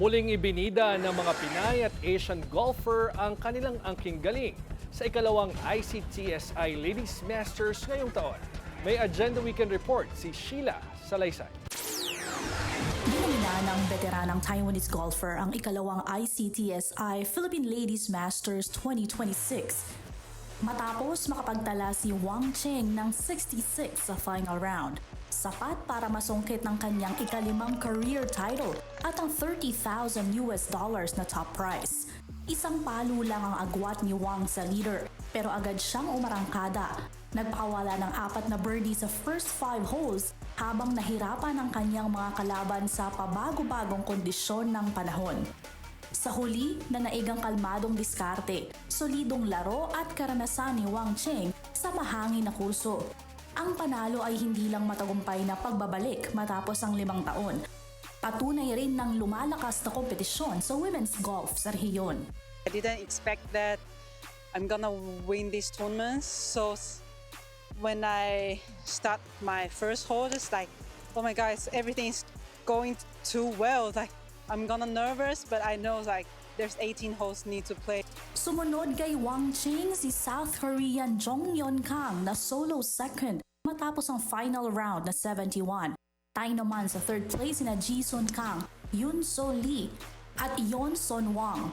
Muling ibinida ng mga Pinay at Asian golfer ang kanilang angking galing sa ikalawang ICTSI Ladies Masters ngayong taon. May Agenda Weekend Report si Sheila Salaysay. Dinamina ng veteranang Taiwanese golfer ang ikalawang ICTSI Philippine Ladies Masters 2026 matapos makapagtala si Wang Cheng ng 66 sa final round. Sapat para masungkit ng kanyang ikalimang career title at ang $30,000 na top prize. Isang palo lang ang agwat ni Wang sa leader pero agad siyang umarangkada. Nagpakawala ng 4 na birdie sa first 5 holes habang nahirapan ang kanyang mga kalaban sa pabago-bagong kondisyon ng panahon. Sa huli, nanaigang kalmadong diskarte, solidong laro at karanasan ni Wang Cheng sa mahangin na kurso. Ang panalo ay hindi lang matagumpay na pagbabalik matapos ang 5 taon. Patunay rin ng lumalakas na kompetisyon sa women's golf sa rehiyon. I didn't expect that I'm gonna win this tournament. So when I start my first hole, it's like, oh my God, everything is going too well. Like I'm gonna nervous, but I know like there's 18 holes need to play. Sumunod kay Wang Cheng si South Korean Jong-yeon Kang na solo second matapos ang final round na 71. Tayo naman sa third place na Ji-sun Kang, Yoon So Lee at Yeon Son Wang.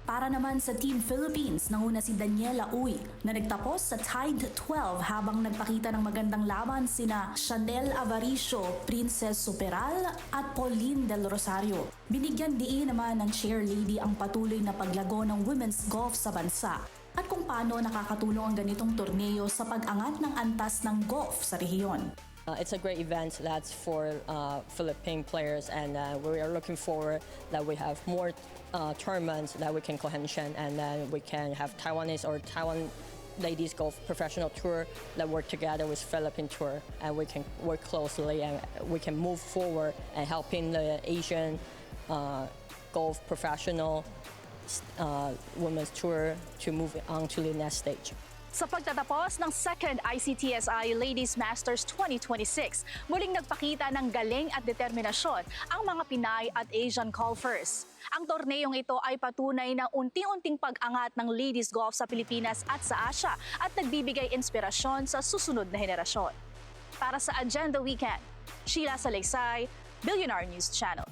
Para naman sa Team Philippines, nanguna si Daniela Uy na nagtapos sa tied 12 habang nagpakita ng magandang laban sina Chanel Avaricio, Princess Superal at Pauline Del Rosario. Binigyan diin naman ng chair lady ang patuloy na paglago ng women's golf sa bansa at kung paano nakakatulong ang ganitong torneo sa pag-angat ng antas ng golf sa rehiyon. It's a great event that's for Philippine players, and we are looking forward that we have more tournaments that we can cohesion, and then we can have Taiwanese or Taiwan Ladies Golf Professional Tour that work together with Philippine Tour, and we can work closely and we can move forward and helping the Asian Golf Professional Women's Tour to move on to the next stage. Sa pagtatapos ng second ICTSI Ladies Masters 2026, muling nagpakita ng galing at determinasyon ang mga Pinay at Asian golfers. Ang torneyong ito ay patunay ng unti-unting pag-angat ng ladies golf sa Pilipinas at sa Asia at nagbibigay inspirasyon sa susunod na henerasyon. Para sa Agenda Weekend, Sheila Salaysay, Billionaire News Channel.